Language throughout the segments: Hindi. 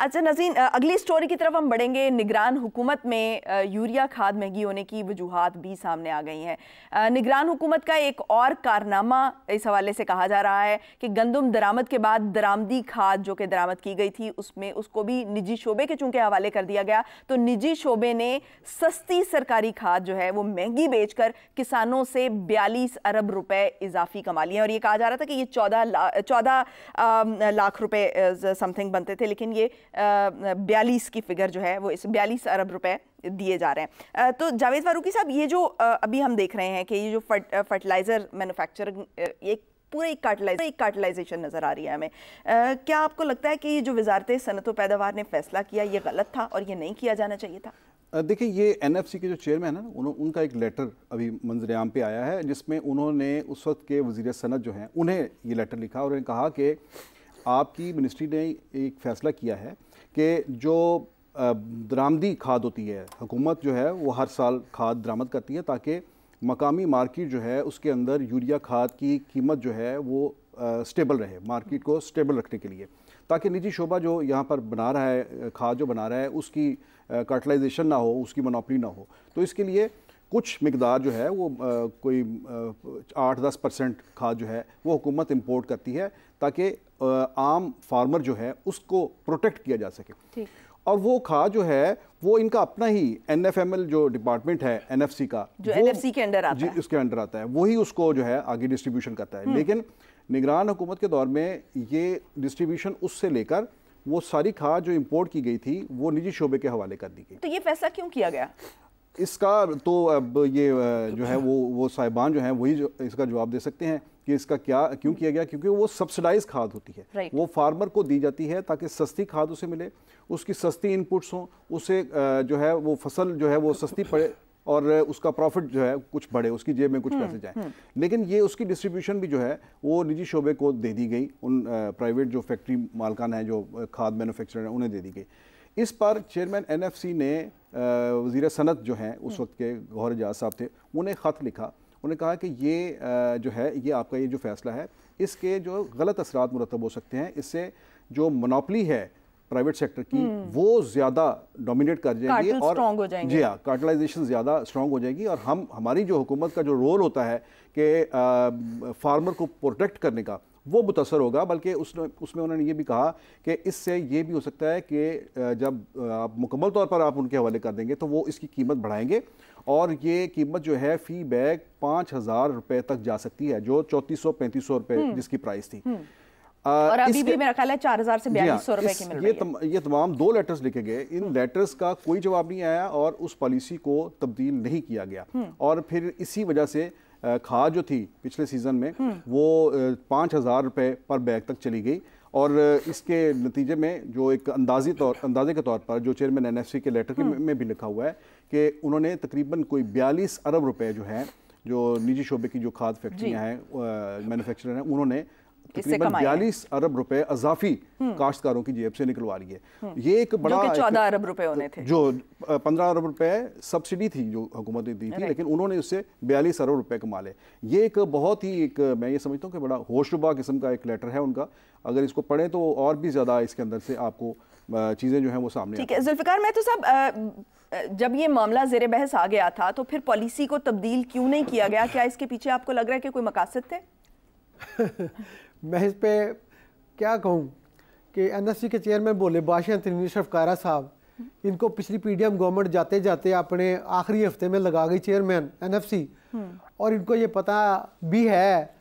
अच्छा नज़ीन, अगली स्टोरी की तरफ हम बढ़ेंगे। निगरान हुकूमत में यूरिया खाद महंगी होने की वजूहात भी सामने आ गई हैं। निगरान हुकूमत का एक और कारनामा इस हवाले से कहा जा रहा है कि गंदम दरामद के बाद दरामदी खाद जो कि दरामद की गई थी उसमें उसको भी निजी शोबे के चूंकि हवाले कर दिया गया, तो निजी शोबे ने सस्ती सरकारी खाद जो है वो महंगी बेचकर किसानों से 42 अरब रुपए इजाफी कमा लिए। और ये कहा जा रहा था कि ये 14 लाख रुपए समथिंग बनते थे, लेकिन ये 42 की फिगर जो है वो इस 42 अरब रुपए दिए जा रहे हैं। तो जावेद फारूकी साहब, ये जो अभी हम देख रहे हैं कि ये जो फर्टिलाइजर मैन्युफैक्चरिंग एक पूरे कार्टलाइजेशन नजर आ रही है हमें, क्या आपको लगता है कि ये जो वजारत सनअत व पैदावार ने फैसला किया ये गलत था और ये नहीं किया जाना चाहिए था? देखिए, ये एनएफसी के जो चेयरमैन है ना, उनका एक लेटर अभी मंजर-ए-आम पे आया है जिसमें उन्होंने उस वक्त के वज़ीर सनअत जो हैं उन्हें ये लेटर लिखा और उन्होंने कहा कि आपकी मिनिस्ट्री ने एक फ़ैसला किया है कि जो दरामदी खाद होती है, हुकूमत जो है वो हर साल खाद दरामद करती है ताकि मकामी मार्केट जो है उसके अंदर यूरिया खाद की कीमत जो है वो स्टेबल रहे, मार्केट को स्टेबल रखने के लिए, ताकि निजी शोबा जो यहाँ पर बना रहा है, खाद जो बना रहा है उसकी कार्टलाइजेशन ना हो, उसकी मोनोपोली ना हो। तो इसके लिए कुछ मिकदार जो है वो कोई 8-10% खाद जो है वो हुकूमत इंपोर्ट करती है ताकि आम फार्मर जो है उसको प्रोटेक्ट किया जा सके। और वो खाद जो है वो इनका अपना ही NFML जो डिपार्टमेंट है NFC का, जो NFC के अंडर आता है, उसके अंडर आता है, वही उसको जो है आगे डिस्ट्रीब्यूशन करता है। लेकिन निगरान हुकूमत के दौर में ये डिस्ट्रीब्यूशन उससे लेकर वो सारी खाद जो इंपोर्ट की गई थी वो निजी शोबे के हवाले कर दी गई। तो ये फैसला क्यों किया गया? इसका तो अब ये जो है वो साहिबान जो हैं वही जो इसका जवाब दे सकते हैं कि इसका क्यों किया गया, क्योंकि वो सब्सिडाइज खाद होती है, वो फार्मर को दी जाती है ताकि सस्ती खाद उसे मिले, उसकी सस्ती इनपुट्स हों, उसे जो है वो फसल जो है वो सस्ती पड़े और उसका प्रॉफिट जो है कुछ बढ़े, उसकी जेब में कुछ पैसे जाएं। लेकिन ये उसकी डिस्ट्रीब्यूशन भी जो है वो निजी शोबे को दे दी गई, उन प्राइवेट जो फैक्ट्री मालकान हैं जो खाद मैन्युफैक्चरर हैं उन्हें दे दी गई। इस पर चेयरमैन NFC ने वज़ीर सनअत जो हैं उस वक्त के गौहर एजाज साहब थे, उन्हें ख़त लिखा। उन्हें कहा कि ये जो है ये आपका ये जो फ़ैसला है इसके जो गलत असरात मुरतब हो सकते हैं, इससे जो मोनोपोली है प्राइवेट सेक्टर की वो ज़्यादा डोमिनेट कर जाएगी और हो जाएंगे। जी हाँ, कार्टलाइजेशन ज़्यादा स्ट्रॉन्ग हो जाएगी और हमारी जो हुकूमत का जो रोल होता है कि फार्मर को प्रोटेक्ट करने का वो मुतासर होगा। बल्कि उसमें उन्होंने ये भी कहा कि इससे ये भी हो सकता है कि जब आप मुकम्मल तौर पर आप उनके हवाले कर देंगे तो वो इसकी कीमत बढ़ाएंगे और ये कीमत जो है फ़ी बैग 5,000 रुपये तक जा सकती है, जो 3400-3500 रुपये जिसकी प्राइस थी। और अभी भी मेरा ख्याल है 4,000 से 4,200 रुपए की मिल रही है। ये तमाम 2 लेटर्स लिखे गए, इन लेटर्स का कोई जवाब नहीं आया और उस पॉलिसी को तब्दील नहीं किया गया और फिर इसी वजह से खाद जो थी पिछले सीज़न में वो 5,000 रुपये पर बैग तक चली गई और इसके नतीजे में जो एक अंदाजे के तौर पर जो चेयरमैन NFC के लेटर में भी लिखा हुआ है कि उन्होंने तकरीबन कोई 42 अरब रुपये जो हैं जो निजी शोबे की जो खाद फैक्ट्रियाँ हैं मैन्युफैक्चरर हैं उन्होंने तकरीबन 42 अरब रुपए अजाफी काश्तकारों की जेब से निकलवा लिए। ये एक बड़ा, जो कि 14 अरब रुपए होने थे, जो 15 अरब रुपए सब्सिडी थी जो हुकूमत ने दी थी, लेकिन उन्होंने उससे 42 अरब रुपए कमा ले। ये एक बहुत ही मैं ये समझता हूँ कि बड़ा होशरुबा किस्म का एक लेटर है उनका। अगर इसको पढ़ें तो और भी ज़्यादा इसके अंदर से आपको चीज़ें जो हैं वो सामने। ठीक है जुल्फ़िकार महतो साहब, जब ये मामला ज़ेरे बहस आ गया था तो फिर पॉलिसी को तब्दील क्यों नहीं किया गया? क्या इसके पीछे आपको लग रहा है कि कोई मकासद थे? मैं इस पे क्या कहूँ कि NFC के चेयरमैन बोले बादशाह तनवीर शफकारा साहब, इनको पिछली PDM गवर्नमेंट जाते जाते अपने आखिरी हफ्ते में लगा गई चेयरमैन NFC और इनको ये पता भी है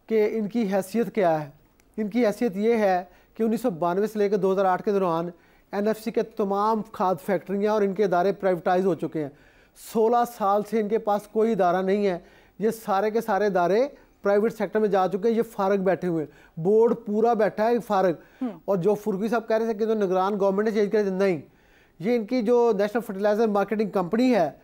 कि इनकी हैसियत क्या है। इनकी हैसियत ये है कि 1992 से लेकर 2008 के दौरान NFC के तमाम खाद फैक्ट्रियाँ और इनके इदारे प्राइवेटाइज हो चुके हैं। 16 साल से इनके पास कोई इदारा नहीं है, ये सारे के सारे इदारे प्राइवेट सेक्टर में जा चुके हैं। ये फारग बैठे हुए हैं, बोर्ड पूरा बैठा है फारग। और जो फुर्गी साहब कह रहे थे कि तो निगरान गवर्नमेंट ने चेंज कर दिया, नहीं, ये इनकी जो नेशनल फर्टिलाइजर मार्केटिंग कंपनी है,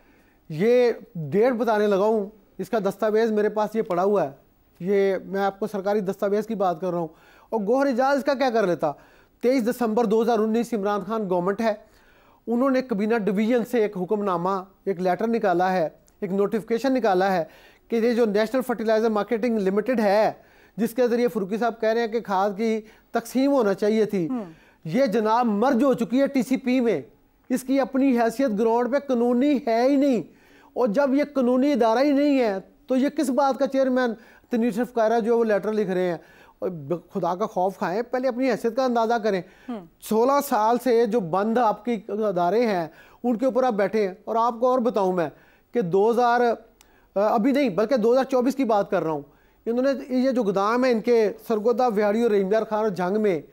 ये डेट बताने लगा हूँ, इसका दस्तावेज मेरे पास ये पड़ा हुआ है, ये मैं आपको सरकारी दस्तावेज की बात कर रहा हूँ। और गौहर एजाज इसका क्या कर लेता? 23 दिसंबर 2019 इमरान खान गवर्नमेंट है, उन्होंने कबीना डिवीजन से एक हुक्मनामा, एक लेटर निकाला है, एक नोटिफिकेशन निकाला है कि ये जो नेशनल फर्टिलाइजर मार्केटिंग लिमिटेड है, जिसके ज़रिए फुर्की साहब कह रहे हैं कि खाद की तकसीम होना चाहिए थी, ये जनाब मर्ज हो चुकी है टीसीपी में, इसकी अपनी हैसियत ग्राउंड पे कानूनी है ही नहीं। और जब ये कानूनी इदारा ही नहीं है तो ये किस बात का चेयरमैन तनवीर अशरफ कायरा जो वो लेटर लिख रहे हैं। और खुदा का खौफ खाएं, पहले अपनी हैसियत का अंदाज़ा करें। 16 साल से जो बंद आपके अदारे हैं उनके ऊपर आप बैठे हैं। और आपको और बताऊं मैं कि 2000 अभी नहीं बल्कि 2024 की बात कर रहा हूँ, इन्होंने ये जो गोदाम है इनके सरगोदा विहाड़ी और रहीमयार खान और जंग में,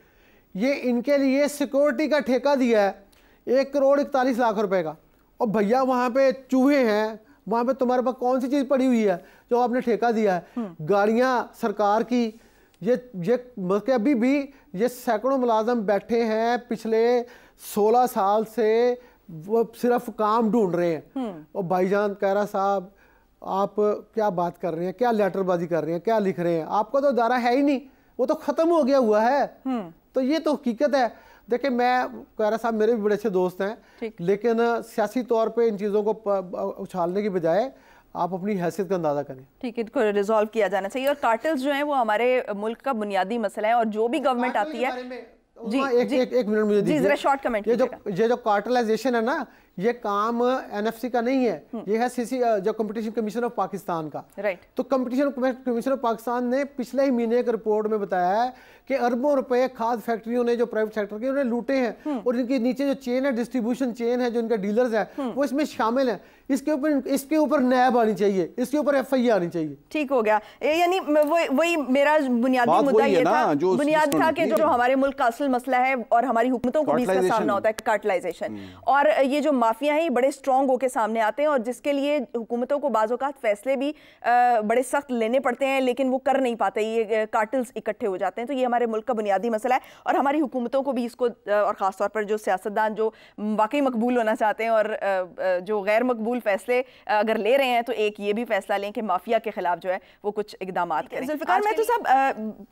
ये इनके लिए सिक्योरिटी का ठेका दिया है 1 करोड़ 41 लाख रुपए का। और भैया वहाँ पे चूहे हैं, वहाँ पे तुम्हारे पास कौन सी चीज़ पड़ी हुई है जो आपने ठेका दिया है। गाड़ियाँ सरकार की, ये मतलब अभी भी ये सैकड़ों मुलाजम बैठे हैं पिछले 16 साल से, वो सिर्फ काम ढूंढ रहे हैं। और भाईजान कायरा साहब, आप क्या बात कर रहे हैं, क्या लेटरबाजी कर रहे हैं, क्या लिख रहे हैं? आपका तो दायरा है ही नहीं, वो तो ख़त्म हो गया हुआ है। तो ये तो हकीकत है। देखिए, मैं कायरा साहब मेरे भी बड़े अच्छे दोस्त हैं, लेकिन सियासी तौर पे इन चीज़ों को उछालने की बजाय आप अपनी हैसियत का अंदाजा करें। ठीक है, इनको रिजॉल्व किया जाना चाहिए। और कार्टेल्स जो हैं वो हमारे मुल्क का बुनियादी मसला है, और जो भी गवर्नमेंट आती है जी, एक मिनट मुझे दीजिए, जरा शॉर्ट कमेंट। ये जो कार्टेलाइजेशन है ना, ये काम एनएफसी का नहीं है, ये है सीसी जो कंपटीशन कमीशन ऑफ पाकिस्तान का। राइट। तो कंपटीशन कमीशन ऑफ पाकिस्तान ने पिछले ही महीने एक रिपोर्ट में बताया है कि अरबों रुपए खाद फैक्ट्रियों ने जो प्राइवेट सेक्टर के उन्हें लूटे हैं। और इनके नीचे जो चेन है, डिस्ट्रीब्यूशन चेन है, जो इनके डीलर्स है, वो इसमें शामिल है। इसके ऊपर नैब आनी चाहिए, इसके ऊपर एफआईआर आनी चाहिए। ठीक हो गया। यानी वही मेरा बुनियादी मुद्दा ये था, बुनियाद था कि जो हमारे मुल्क का असल मसला है और हमारी हुकूमतों को भी इसका सामना होता है, कार्टेलाइजेशन। और ये जो माफिया है ये बड़े स्ट्रॉन्ग होकर सामने आते हैं, और जिसके लिए हुकूमतों को बाज़ औक़ात फैसले भी बड़े सख्त लेने पड़ते हैं, लेकिन वो कर नहीं पाते, ये कार्टेल्स इकट्ठे हो जाते हैं। तो ये हमारे मुल्क का बुनियादी मसला है, और हमारी हुकूमतों को भी इसको, और ख़ासतौर पर जो सियासतदान जो वाकई मकबूल होना चाहते हैं और जो गैर मकबूल फैसले अगर ले रहे हैं, तो एक ये भी फैसला लें कि माफिया के खिलाफ जो है वो कुछ इकदाम करें। जुल्फ़िकार, मैं तो साहब,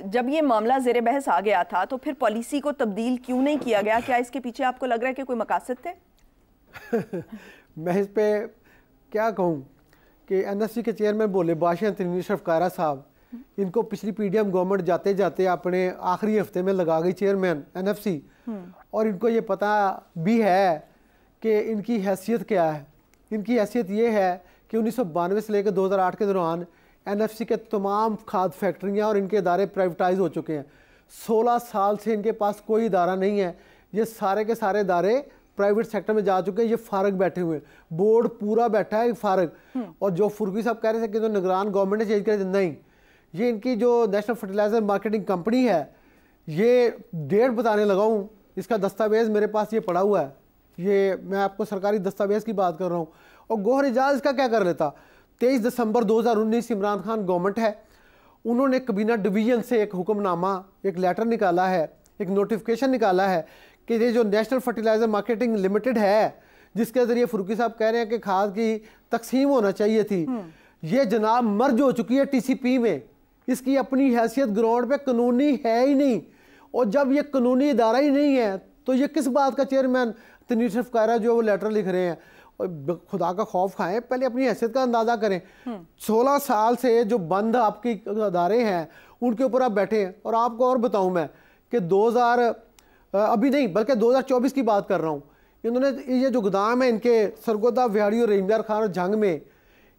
जब ये मामला ज़ेरे बहस आ गया था तो फिर पॉलिसी को तब्दील क्यों नहीं किया गया? क्या इसके पीछे आपको लग रहा है कि कोई मकासद थे? मैं इस पे क्या कहूँ कि एनएससी के चेयरमैन बोले बादशाह तनवीर अशरफ कायरा साहब, इनको पिछली पीडीएम गवर्नमेंट जाते जाते अपने आखिरी हफ्ते में लगा गई चेयरमैन एनएफसी। और इनको ये पता भी है कि इनकी हैसियत क्या है। इनकी हैसियत ये है कि 1992 से लेकर 2008 के दौरान एनएफसी के तमाम खाद फैक्ट्रियाँ और इनके इदारे प्राइवेटाइज हो चुके हैं। 16 साल से इनके पास कोई इदारा नहीं है, ये सारे के सारे इदारे प्राइवेट सेक्टर में जा चुके हैं। ये फारग बैठे हुए हैं, बोर्ड पूरा बैठा है फारग। और जो फुरकी साहब कह रहे थे कि तो निगरान गवर्नमेंट ने चेंज कर, नहीं, ये इनकी जो नेशनल फर्टिलाइजर मार्केटिंग कंपनी है, ये डेट बताने लगा हूँ, इसका दस्तावेज़ मेरे पास ये पड़ा हुआ है, ये मैं आपको सरकारी दस्तावेज़ की बात कर रहा हूँ। और गोहर एजाज इसका क्या कर लेता। 23 दिसंबर 2019 इमरान खान गवर्नमेंट है, उन्होंने कबीना डिवीज़न से एक हुक्मनामा, एक लेटर निकाला है, एक नोटिफिकेशन निकाला है कि ये जो नेशनल फर्टिलाइजर मार्केटिंग लिमिटेड है, जिसके ज़रिए फुरकी साहब कह रहे हैं कि खाद की तकसीम होना चाहिए थी, ये जनाब मर्ज हो चुकी है टीसीपी में, इसकी अपनी हैसियत ग्राउंड पे कानूनी है ही नहीं। और जब ये कानूनी इदारा ही नहीं है तो ये किस बात का चेयरमैन तनवीर अशरफ कायरा जो वो लेटर लिख रहे हैं। और खुदा का खौफ खाएं, पहले अपनी हैसियत का अंदाज़ा करें। 16 साल से जो बंद आपके अदारे हैं उनके ऊपर आप बैठे हैं। और आपको और बताऊं मैं कि 2000 अभी नहीं बल्कि 2024 की बात कर रहा हूँ, इन्होंने ये जो गोदाम है इनके सरगोदा विहाड़ी और रहीमयार खान और जंग में,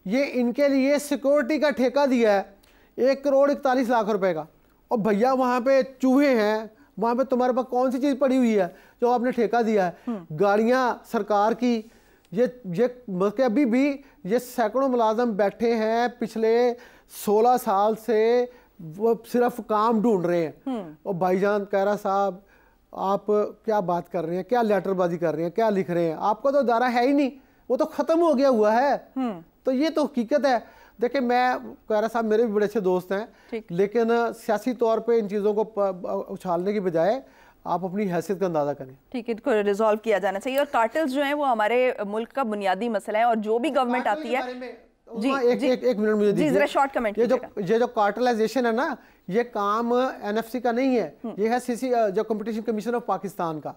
ये इनके लिए सिक्योरिटी का ठेका दिया है 1 करोड़ 41 लाख रुपए का। और भैया वहाँ पे चूहे हैं, वहाँ पे तुम्हारे पास कौन सी चीज़ पड़ी हुई है जो आपने ठेका दिया है। गाड़ियाँ सरकार की, ये मतलब अभी भी ये सैकड़ों मुलाजम बैठे हैं पिछले 16 साल से, वो सिर्फ काम ढूंढ रहे हैं। और भाईजान कायरा साहब, आप क्या बात कर रहे हैं, क्या लेटरबाजी कर रहे हैं, क्या लिख रहे हैं? आपका तो दायरा है ही नहीं, वो तो ख़त्म हो गया हुआ है। तो ये तो हकीकत है। देखिए, मैं कायरा साहब मेरे भी बड़े अच्छे दोस्त हैं, लेकिन सियासी तौर पे इन चीज़ों को उछालने की बजाय आप अपनी हैसियत का अंदाज़ा करें। ठीक है, इनको रिजॉल्व किया जाना चाहिए। और कार्टेल्स जो हैं वो हमारे मुल्क का बुनियादी मसला है, और जो भी गवर्नमेंट आती है एक मिनट मुझे दीजिए, जरा शॉर्ट कमेंट। ये जो कार्टेलाइजेशन है ना, ये काम एनएफसी का नहीं है, ये है सीसी जो कंपटीशन कमीशन ऑफ पाकिस्तान का।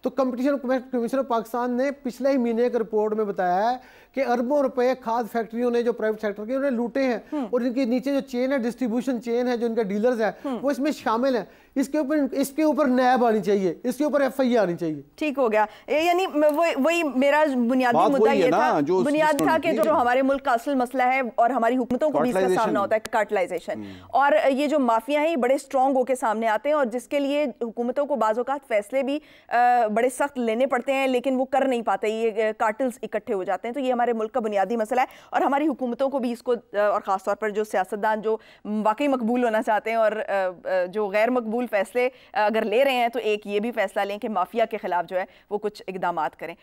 तो कंपटीशन कमीशन ऑफ पाकिस्तान ने पिछले ही महीने एक रिपोर्ट में बताया है कि अरबों रुपए खाद फैक्ट्रियों ने जो प्राइवेट सेक्टर के उन्हें लूटे हैं और इनके नीचे जो चेन है, डिस्ट्रीब्यूशन चेन है, जो इनके डीलर्स है वो इसमें शामिल है। इसके ऊपर नैब आनी चाहिए, इसके ऊपर एफआईआर आनी चाहिए। ठीक हो गया, यानी वही मेरा बुनियादी मुद्दा ये था, बुनियाद था कि जो हमारे मुल्क का असल मसला है और हमारी हुकूमतों को भी इसका सामना होता है, कार्टलाइजेशन। और ये जो माफिया हैं ये बड़े स्ट्रॉन्ग होकर सामने आते हैं और जिसके लिए हुकूमतों को बाज़ औक़ात फैसले भी बड़े सख्त लेने पड़ते हैं, लेकिन वो कर नहीं पाते, ये कार्टल्स इकट्ठे हो जाते हैं। तो ये हमारे मुल्क का बुनियादी मसला है और हमारी हुकूमतों को भी इसको, और ख़ासतौर पर जो सियासतदान जो वाकई मकबूल होना चाहते हैं और जो गैर मकबूल फैसले अगर ले रहे हैं, तो एक ये भी फैसला लें कि माफिया के खिलाफ जो है वो कुछ इकदामात करें।